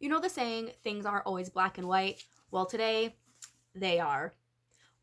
You know the saying, things aren't always black and white? Well, today, they are.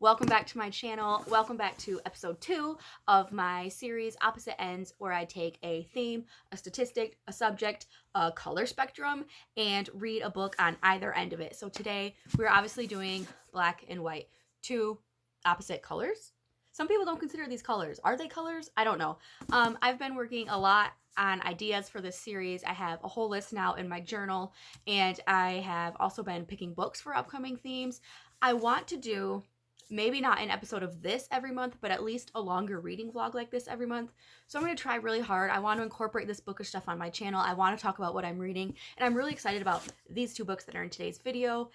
Welcome back to my channel. Welcome back to episode 2 of my series, Opposite Ends, where I take a theme, a statistic, a subject, a color spectrum, and read a book on either end of it. So today, we're obviously doing black and white, two opposite colors. Some people don't consider these colors. Are they colors? I don't know. I've been working a lot on ideas for this series. I have a whole list now in my journal, and I have also been picking books for upcoming themes. I want to do maybe not an episode of this every month, but at least a longer reading vlog like this every month. So I'm going to try really hard. I want to incorporate this bookish stuff on my channel. I want to talk about what I'm reading, and I'm really excited about these two books that are in today's video.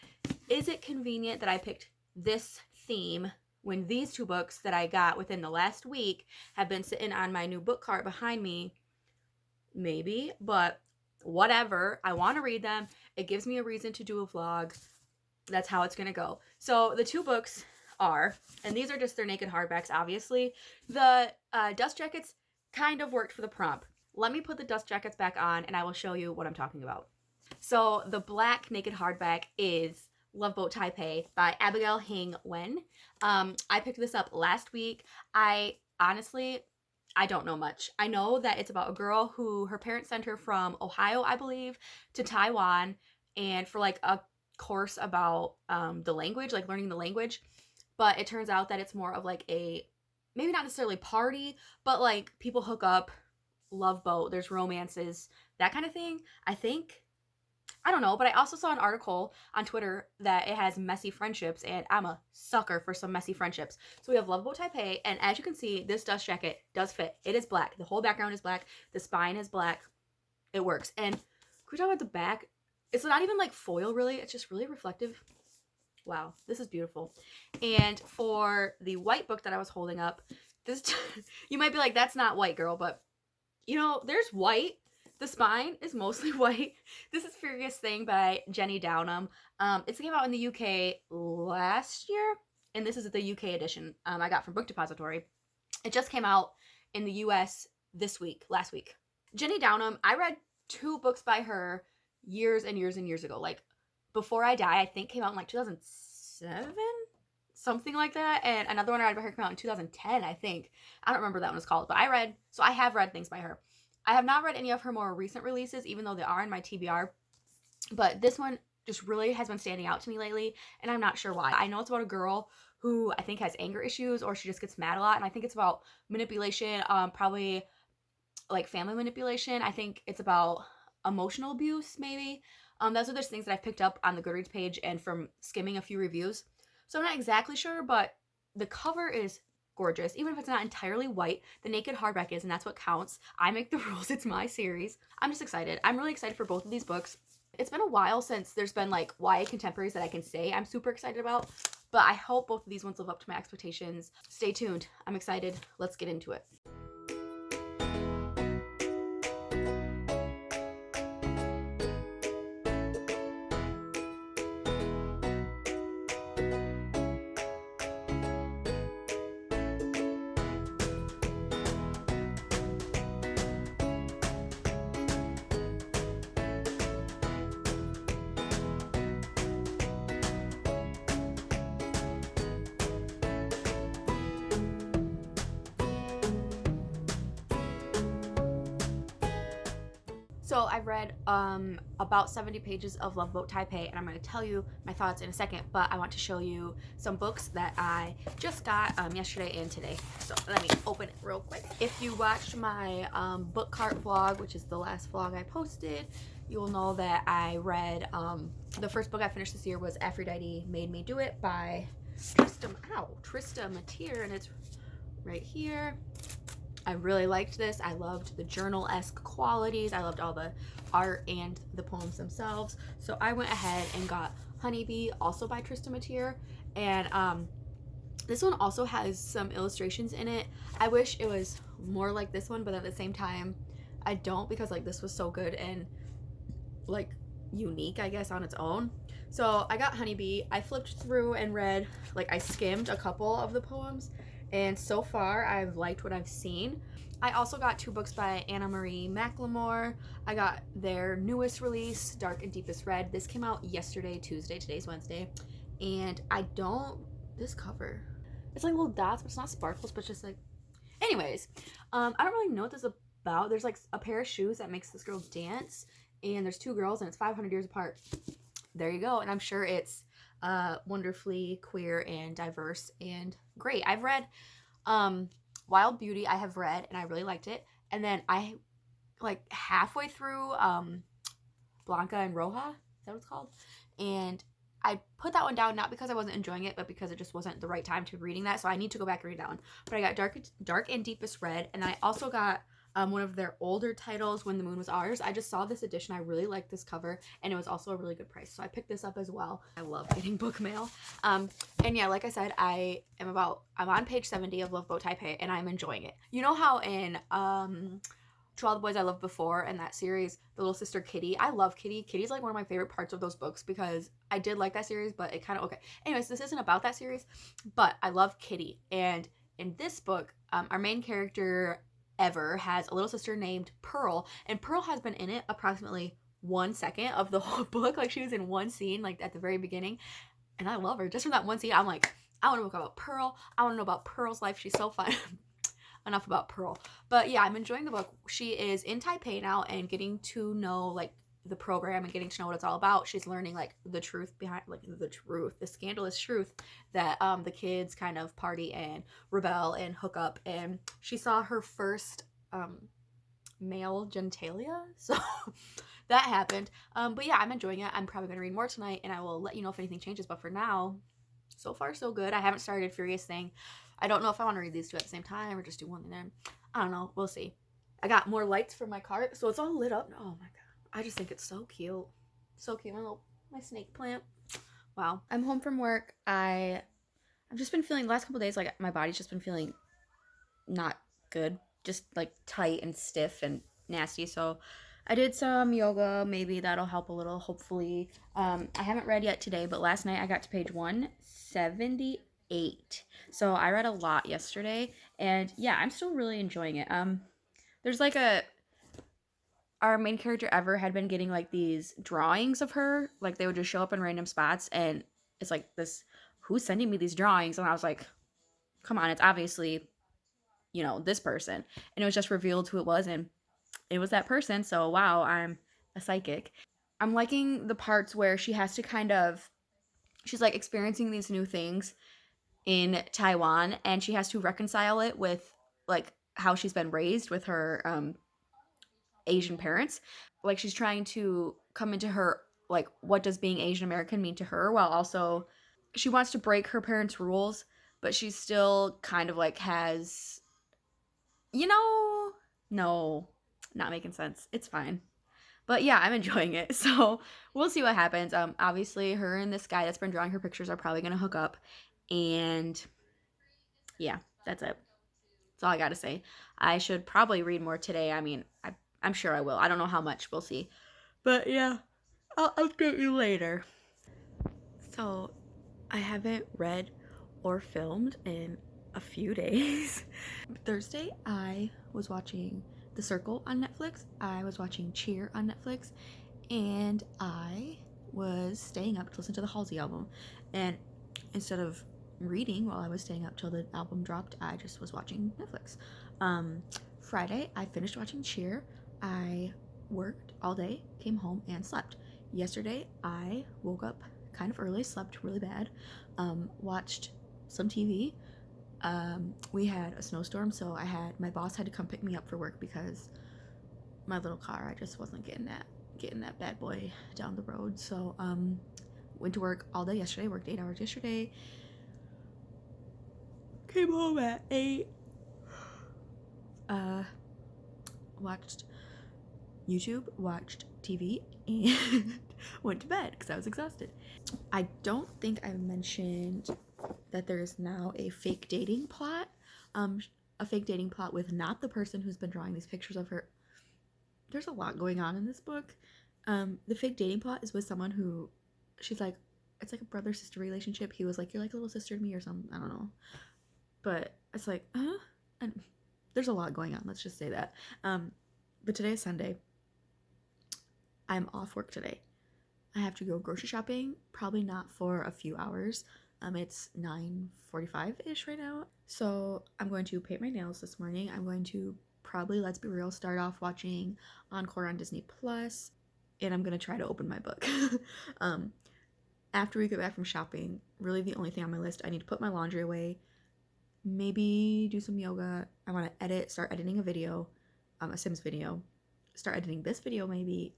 Is it convenient that I picked this theme when these two books that I got within the last week have been sitting on my new book cart behind me? Maybe, but whatever. I want to read them. It gives me a reason to do a vlog. That's how it's going to go. So the two books are, and these are just their naked hardbacks, obviously. The dust jackets kind of worked for the prompt. Let me put the dust jackets back on and I will show you what I'm talking about. So the black naked hardback is Love Boat Taipei by Abigail Hing Wen. I picked this up last week. I don't know much. I know that it's about a girl who her parents sent her from Ohio, I believe, to Taiwan, and for like a course about the language, like learning the language. But it turns out that it's more of like a, maybe not necessarily party, but like people hook up, love boat, there's romances, that kind of thing, I think. I don't know, but I also saw an article on Twitter that it has messy friendships, and I'm a sucker for some messy friendships. So we have Love Boat Taipei, and as you can see, this dust jacket does fit. It is black. The whole background is black. The spine is black. It works. And can we talk about the back? It's not even like foil, really. It's just really reflective. Wow, this is beautiful. And for the white book that I was holding up, this you might be like, that's not white, girl, but you know, there's white. The spine is mostly white. This is Furious Thing by Jenny Downham. It came out in the UK last year, and this is the UK edition I got from Book Depository. It just came out in the US last week. Jenny Downham, I read 2 books by her years and years and years ago. Like, Before I Die, I think came out in like 2007? Something like that. And another one I read by her came out in 2010, I think. I don't remember what that one was called, but I have read things by her. I have not read any of her more recent releases, even though they are in my TBR. But this one just really has been standing out to me lately, and I'm not sure why. I know it's about a girl who I think has anger issues, or she just gets mad a lot, and I think it's about manipulation, probably like family manipulation. I think it's about emotional abuse, maybe. Those are those things that I've picked up on the Goodreads page and from skimming a few reviews. So I'm not exactly sure, but the cover is gorgeous. Even if it's not entirely white, the naked hardback is, and that's what counts. I make the rules. It's my series. I'm just excited. I'm really excited for both of these books. It's been a while since there's been like YA contemporaries that I can say I'm super excited about, but I hope both of these ones live up to my expectations. Stay tuned. I'm excited. Let's get into it. So I've read about 70 pages of Love Boat Taipei, and I'm going to tell you my thoughts in a second, but I want to show you some books that I just got yesterday and today. So let me open it real quick. If you watched my book cart vlog, which is the last vlog I posted, you will know that I read, the first book I finished this year was Aphrodite Made Me Do It by Trista Matier, and it's right here. I really liked this. I loved the journal-esque qualities. I loved all the art and the poems themselves. So I went ahead and got Honeybee, also by Trista Matier. And this one also has some illustrations in it. I wish it was more like this one, but at the same time, I don't, because like this was so good and like unique, I guess, on its own. So I got Honeybee. I flipped through and read, like I skimmed a couple of the poems, And so far, I've liked what I've seen. I also got 2 books by Anna Marie McLemore. I got their newest release, Dark and Deepest Red. This came out yesterday, Tuesday. Today's Wednesday. And this cover, it's like little dots, but it's not sparkles, but just like, anyways, I don't really know what this is about. There's like a pair of shoes that makes this girl dance, and there's 2 girls, and it's 500 years apart. There you go. And I'm sure it's wonderfully queer and diverse and great. I've read Wild Beauty, I have read, and I really liked it. And then I, like, halfway through Blanca and Roja, is that what it's called? And I put that one down, not because I wasn't enjoying it, but because it just wasn't the right time to be reading that. So I need to go back and read that one. But I got Dark and Deepest Red, and I also got one of their older titles, When the Moon Was Ours. I just saw this edition. I really liked this cover, and it was also a really good price. So I picked this up as well. I love getting book mail. And yeah, like I said, I'm on page 70 of Love Boat Taipei, and I'm enjoying it. You know how in To All the Boys I Loved Before and that series, the little sister Kitty, I love Kitty. Kitty's like one of my favorite parts of those books because I did like that series, but it kind of, okay. Anyways, this isn't about that series, but I love Kitty. And in this book, our main character, Ever, has a little sister named Pearl, and Pearl has been in it approximately 1 second of the whole book. Like, she was in one scene, like, at the very beginning, and I love her. Just from that one scene, I'm like, I want to book about Pearl. I want to know about Pearl's life. She's so fun. Enough about Pearl. But yeah, I'm enjoying the book. She is in Taipei now and getting to know, like, the program and getting to know what it's all about. She's learning, like, the truth behind, like, the scandalous truth that the kids kind of party and rebel and hook up. And she saw her first male genitalia, so that happened. But yeah, I'm enjoying it. I'm probably gonna read more tonight, and I will let you know if anything changes. But for now, so far so good. I haven't started Furious Thing. I don't know if I want to read these 2 at the same time or just do one and then, I don't know. We'll see. I got more lights for my cart, so it's all lit up. Oh my god. I just think it's so cute. So cute. My snake plant. Wow. I'm home from work. I've just been feeling, the last couple days, like, my body's just been feeling not good. Just, like, tight and stiff and nasty. So I did some yoga. Maybe that'll help a little, hopefully. I haven't read yet today, but last night I got to page 178. So I read a lot yesterday. And yeah, I'm still really enjoying it. There's like our main character Ever had been getting like these drawings of her, like they would just show up in random spots, and it's like this, who's sending me these drawings? And I was like, come on, it's obviously, this person. And it was just revealed who it was, and it was that person. So wow, I'm a psychic. I'm liking the parts where she has to she's like experiencing these new things in Taiwan, and she has to reconcile it with like how she's been raised with her Asian parents. Like, she's trying to come into her, like, what does being Asian American mean to her, while also she wants to break her parents' rules, but she still kind of like has, no, not making sense. It's fine. But yeah, I'm enjoying it. So we'll see what happens. Obviously her and this guy that's been drawing her pictures are probably gonna hook up, and yeah, that's it. That's all I gotta say. I should probably read more today. I mean, I'm sure I will. I don't know how much. We'll see. But yeah, I'll update you later. So, I haven't read or filmed in a few days. Thursday, I was watching The Circle on Netflix. I was watching Cheer on Netflix. And I was staying up to listen to the Halsey album. And instead of reading while I was staying up till the album dropped, I just was watching Netflix. Friday, I finished watching Cheer. I worked all day, came home, and slept. Yesterday, I woke up kind of early, slept really bad, watched some TV. We had a snowstorm, so my boss had to come pick me up for work because my little car, I just wasn't getting that bad boy down the road. So went to work all day yesterday, worked 8 hours yesterday, came home at 8, watched YouTube, watched TV, and went to bed because I was exhausted. I don't think I mentioned that there is now a fake dating plot. A fake dating plot with not the person who's been drawing these pictures of her. There's a lot going on in this book. The fake dating plot is with someone who, she's like, it's like a brother-sister relationship. He was like, you're like a little sister to me or something. I don't know. But it's like, and there's a lot going on, let's just say that. But today is Sunday. I'm off work today. I have to go grocery shopping, probably not for a few hours. It's 9:45-ish right now. So I'm going to paint my nails this morning. I'm going to probably, let's be real, start off watching Encore on Disney Plus, and I'm going to try to open my book. After we get back from shopping, really the only thing on my list, I need to put my laundry away, maybe do some yoga. I want to start editing a video, a Sims video, start editing this video maybe.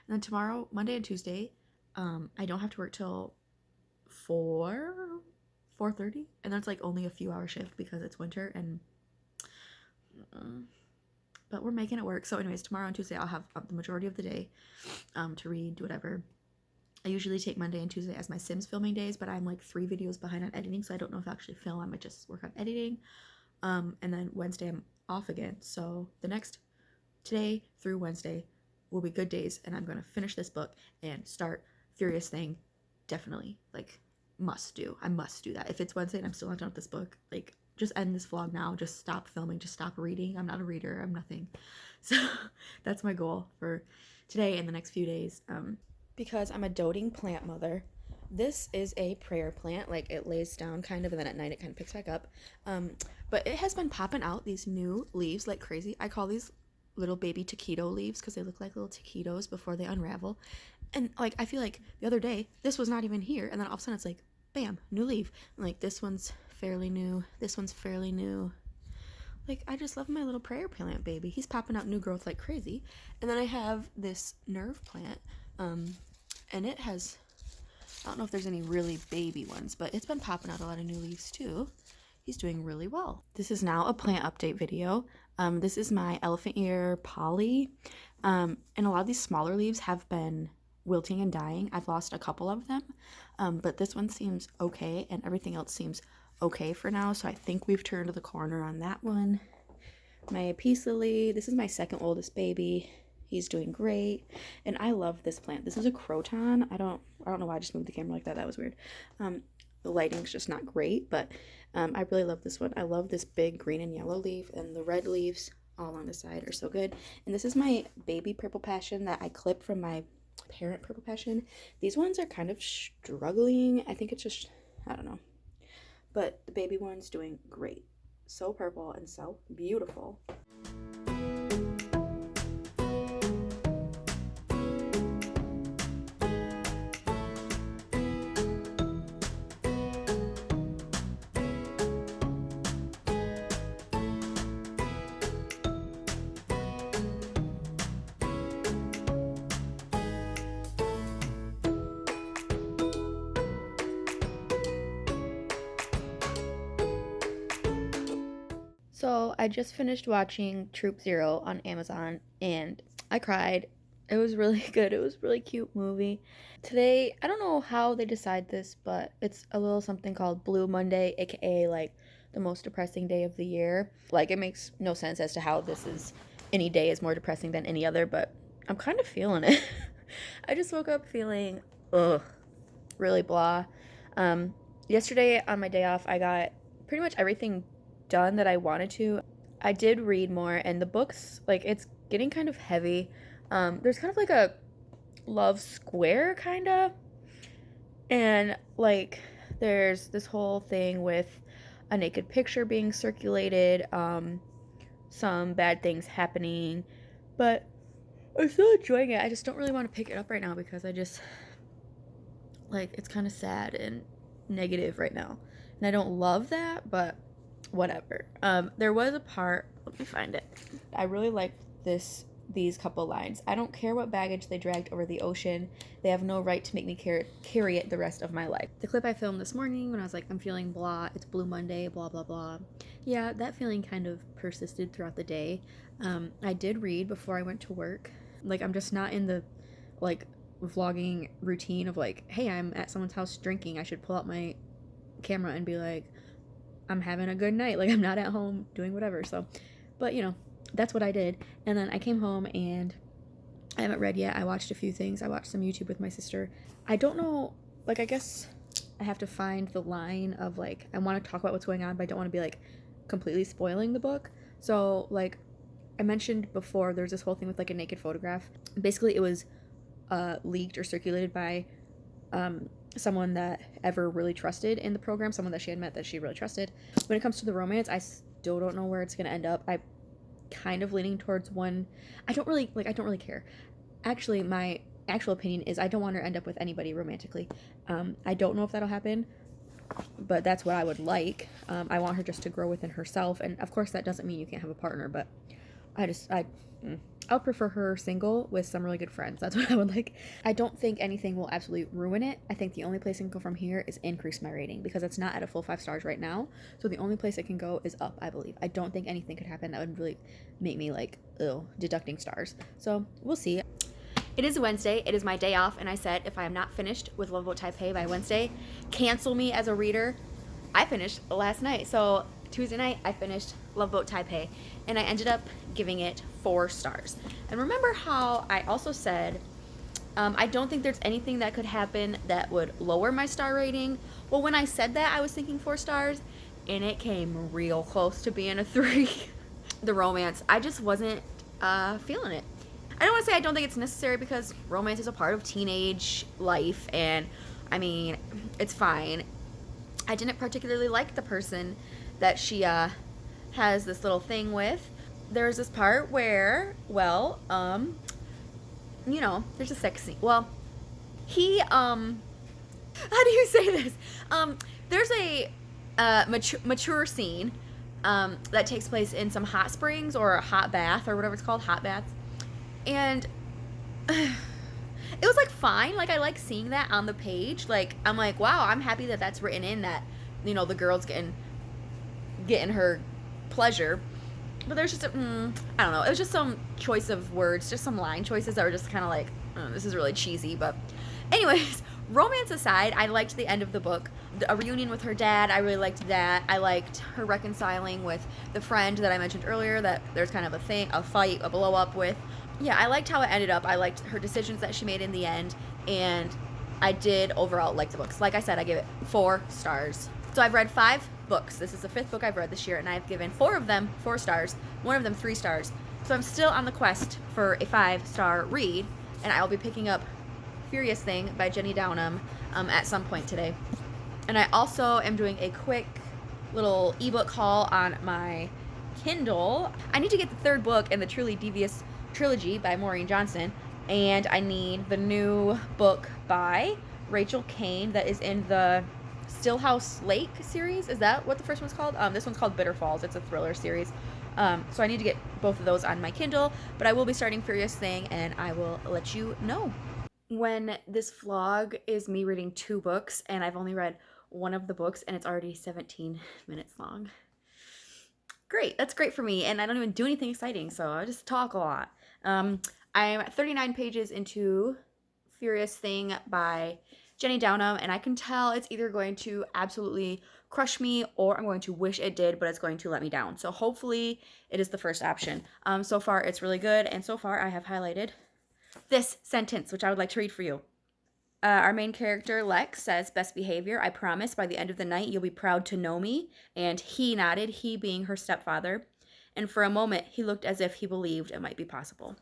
And then tomorrow, Monday and Tuesday, I don't have to work till 4:30, and that's like only a few hour shift because it's winter, and but we're making it work. So anyways, tomorrow and Tuesday I'll have the majority of the day to read, do whatever. I usually take Monday and Tuesday as my Sims filming days, but I'm like 3 videos behind on editing, so I don't know if I actually film. I might just work on editing. And then Wednesday I'm off again. So the next today through Wednesday will be good days, and I'm gonna finish this book and start Furious Thing. Definitely, like, must do. I must do that. If it's Wednesday and I'm still not done with this book, like, just end this vlog now. Just stop filming. Just stop reading. I'm not a reader. I'm nothing. So that's my goal for today and the next few days. Because I'm a doting plant mother. This is a prayer plant. Like, it lays down kind of, and then at night it kind of picks back up. But it has been popping out these new leaves like crazy. I call these little baby taquito leaves because they look like little taquitos before they unravel. And like, I feel like the other day this was not even here, and then all of a sudden it's like, bam, new leaf. And like, this one's fairly new, this one's fairly new. Like, I just love my little prayer plant baby. He's popping out new growth like crazy. And then I have this nerve plant, and it has, I don't know if there's any really baby ones, but it's been popping out a lot of new leaves too. He's doing really well. This is now a plant update video. This is my elephant ear poly, and a lot of these smaller leaves have been wilting and dying. I've lost a couple of them, but this one seems okay, and everything else seems okay for now, so I think we've turned the corner on that one. My peace lily, this is my second oldest baby. He's doing great, and I love this plant. This is a croton. I don't know why I just moved the camera like that. That was weird. The lighting's just not great, but I really love this one. I love this big green and yellow leaf, and the red leaves all along the side are so good. And this is my baby purple passion that I clipped from my parent purple passion. These ones are kind of struggling. I think it's just, I don't know. But the baby one's doing great. So purple and so beautiful. So I just finished watching Troop Zero on Amazon, and I cried. It was really good. It was a really cute movie. Today, I don't know how they decide this, but it's a little something called Blue Monday, aka like the most depressing day of the year. Like, it makes no sense as to how this is, any day is more depressing than any other, but I'm kind of feeling it. I just woke up feeling, really blah. Yesterday on my day off, I got pretty much everything done that I wanted to. I did read more, and the books, like, it's getting kind of heavy. There's kind of like a love square kind of, and like there's this whole thing with a naked picture being circulated, some bad things happening, but I'm still enjoying it. I just don't really want to pick it up right now because I just, like, it's kind of sad and negative right now, and I don't love that, but whatever. There was a part, let me find it. I really liked these couple lines. I don't care what baggage they dragged over the ocean. They have no right to make me carry it the rest of my life. The clip I filmed this morning when I was like, I'm feeling blah, it's Blue Monday, blah, blah, blah. Yeah, that feeling kind of persisted throughout the day. I did read before I went to work. Like, I'm just not in the, like, vlogging routine of like, hey, I'm at someone's house drinking. I should pull out my camera and be like, I'm having a good night. Like, I'm not at home doing whatever. So, but you know, that's what I did. And then I came home and I haven't read yet. I watched a few things. I watched some YouTube with my sister. I don't know, like, I guess I have to find the line of like, I want to talk about what's going on, but I don't want to be like completely spoiling the book. So like I mentioned before, there's this whole thing with like a naked photograph. Basically, it was leaked or circulated by someone that Ever really trusted in the program, someone that she had met that she really trusted. When it comes to the romance, I still don't know where it's going to end up. I kind of leaning towards one. I don't really care. Actually, my actual opinion is I don't want her to end up with anybody romantically. I don't know if that'll happen, but that's what I would like. I want her just to grow within herself, and of course that doesn't mean you can't have a partner, but I would prefer her single with some really good friends. That's what I would like. I don't think anything will absolutely ruin it. I think the only place it can go from here is increase my rating, because it's not at a full 5 stars right now. So the only place it can go is up, I believe. I don't think anything could happen that would really make me like, deducting stars. So we'll see. It is Wednesday. It is my day off, and I said if I am not finished with Love Boat Taipei by Wednesday, cancel me as a reader. I finished last night. So Tuesday night, I finished Love Boat Taipei, and I ended up giving it 4 stars. And remember how I also said I don't think there's anything that could happen that would lower my star rating? Well, when I said that, I was thinking 4 stars, and it came real close to being a 3. The romance, I just wasn't feeling it. I don't want to say I don't think it's necessary, because romance is a part of teenage life, and I mean, it's fine. I didn't particularly like the person that she has this little thing with. There's this part where, well, there's a sex scene. Well, he, how do you say this? There's a mature scene that takes place in some hot springs or a hot bath or whatever it's called, hot baths. And it was like fine. Like I like seeing that on the page. Like I'm like, wow, I'm happy that that's written in, that the girl's getting her pleasure. But there's just I don't know. It was just some choice of words, just some line choices that were just kind of like, this is really cheesy. But anyways, romance aside, I liked the end of the book. A reunion with her dad, I really liked that. I liked her reconciling with the friend that I mentioned earlier that there's kind of a fight, a blow up with. Yeah, I liked how it ended up. I liked her decisions that she made in the end, and I did overall like the books. Like I said, I gave it 4 stars. So I've read 5 books. This is the 5th book I've read this year, and I've given 4 of them 4 stars, 1 of them 3 stars. So I'm still on the quest for a 5-star read, and I'll be picking up Furious Thing by Jenny Downham at some point today. And I also am doing a quick little ebook haul on my Kindle. I need to get the 3rd book in the Truly Devious trilogy by Maureen Johnson, and I need the new book by Rachel Kane that is in the Stillhouse Lake series. Is that what the first one's called? This one's called Bitter Falls. It's a thriller series. So I need to get both of those on my Kindle, but I will be starting Furious Thing, and I will let you know. When this vlog is me reading 2 books, and I've only read one of the books, and it's already 17 minutes long. Great. That's great for me, and I don't even do anything exciting, so I just talk a lot. I'm 39 pages into Furious Thing by Jenny Downham, and I can tell it's either going to absolutely crush me or I'm going to wish it did, but it's going to let me down. So hopefully it is the first option. So far it's really good, and so far I have highlighted this sentence, which I would like to read for you. Our main character, Lex, says, "Best behavior. I promise by the end of the night you'll be proud to know me." And he nodded, he being her stepfather. And for a moment, he looked as if he believed it might be possible.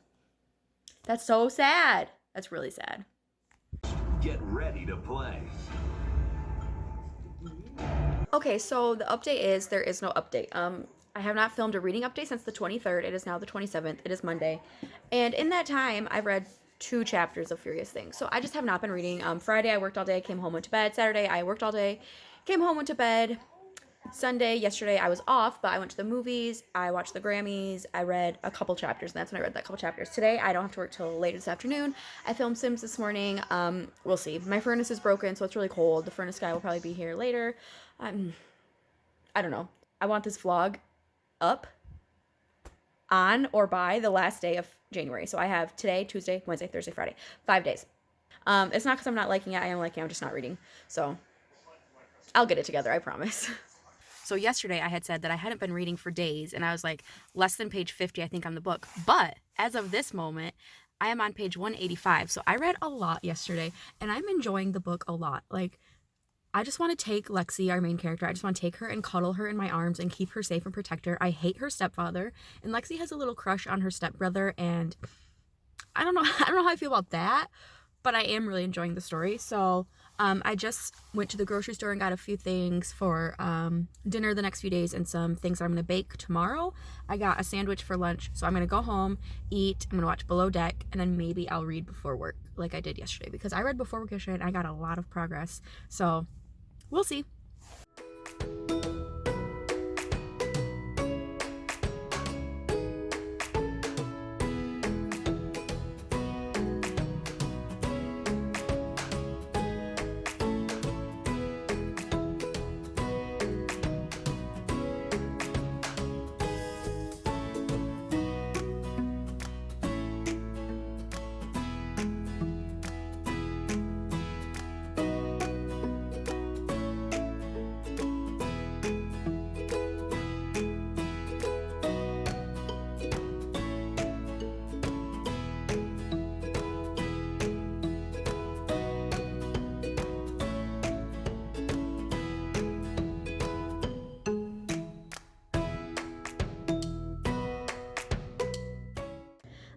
That's so sad. That's really sad. Get ready to play. Okay, so the update is there is no update. I have not filmed a reading update since the 23rd. It is now the 27th. It is Monday. And in that time, I've read 2 chapters of Furious Things. So I just have not been reading. Friday, I worked all day, came home, went to bed. Saturday, I worked all day, came home, went to bed. Sunday, yesterday, I was off, but I went to the movies. I watched the Grammys. I read a couple chapters, and that's when I read that couple chapters. Today, I don't have to work till later this afternoon. I filmed Sims this morning. We'll see. My furnace is broken, so it's really cold. The furnace guy will probably be here later. I don't know. I want this vlog up on or by the last day of January. So I have today, Tuesday, Wednesday, Thursday, Friday. 5 days. It's not because I'm not liking it. I am liking it. I'm just not reading. So I'll get it together. I promise. So yesterday I had said that I hadn't been reading for days, and I was like less than page 50, I think, on the book. But as of this moment, I am on page 185. So I read a lot yesterday, and I'm enjoying the book a lot. Like, I just want to take Lexi, our main character, I just want to take her and cuddle her in my arms and keep her safe and protect her. I hate her stepfather, and Lexi has a little crush on her stepbrother, and I don't know how I feel about that, but I am really enjoying the story. So I just went to the grocery store and got a few things for dinner the next few days and some things I'm going to bake tomorrow. I got a sandwich for lunch, so I'm going to go home, eat, I'm going to watch Below Deck, and then maybe I'll read before work like I did yesterday, because I read before work yesterday and I got a lot of progress. So we'll see.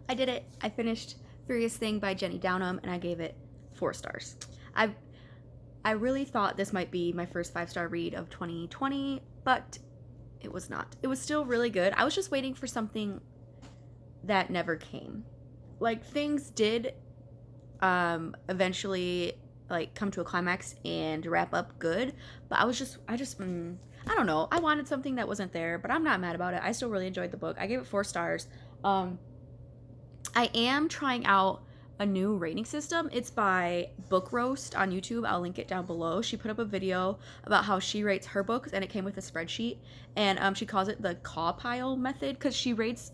I did it. I finished Furious Thing by Jenny Downham, and I gave it 4 stars. I really thought this might be my first 5-star read of 2020, but it was not. It was still really good. I was just waiting for something that never came. Like, things did eventually like come to a climax and wrap up good, but I don't know. I wanted something that wasn't there, but I'm not mad about it. I still really enjoyed the book. I gave it 4 stars. I am trying out a new rating system. It's by Book Roast on YouTube. I'll link it down below. She put up a video about how she rates her books, and it came with a spreadsheet, and she calls it the caw pile method, because she rates,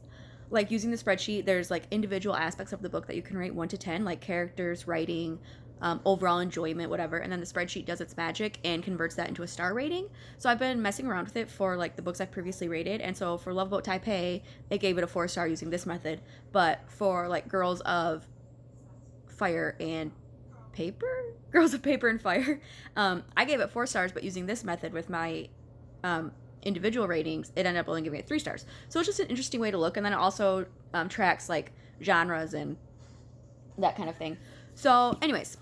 like, using the spreadsheet, there's like individual aspects of the book that you can rate 1 to 10, like characters, writing, overall enjoyment, whatever, and then the spreadsheet does its magic and converts that into a star rating. So I've been messing around with it for like the books I've previously rated, and so for Love Boat Taipei, it gave it a 4-star using this method, but for like Girls of Paper and Fire, I gave it 4 stars, but using this method with my individual ratings, it ended up only giving it 3 stars. So it's just an interesting way to look, and then it also tracks like genres and that kind of thing. So anyways,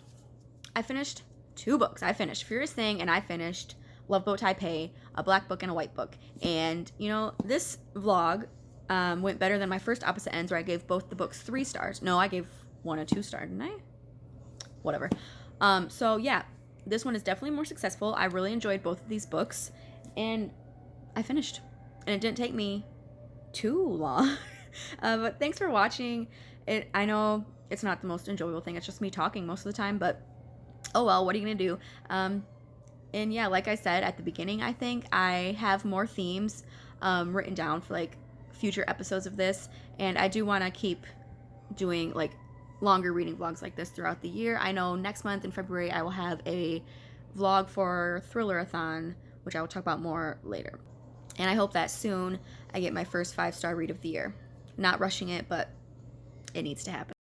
I finished 2 books. I finished Furious Thing, and I finished Love Boat Taipei, a black book and a white book. And, you know, this vlog went better than my first Opposite Ends, where I gave both the books 3 stars. No, I gave one a 2-star, didn't I? Whatever. So yeah, this one is definitely more successful. I really enjoyed both of these books, and I finished. And it didn't take me too long. But thanks for watching. I know it's not the most enjoyable thing. It's just me talking most of the time, but oh well, what are you gonna do? And yeah, like I said at the beginning, I think I have more themes written down for like future episodes of this, and I do want to keep doing like longer reading vlogs like this throughout the year. I know next month in February I will have a vlog for Thrillerathon, which I will talk about more later. And I hope that soon I get my first 5-star read of the year. Not rushing it, but it needs to happen.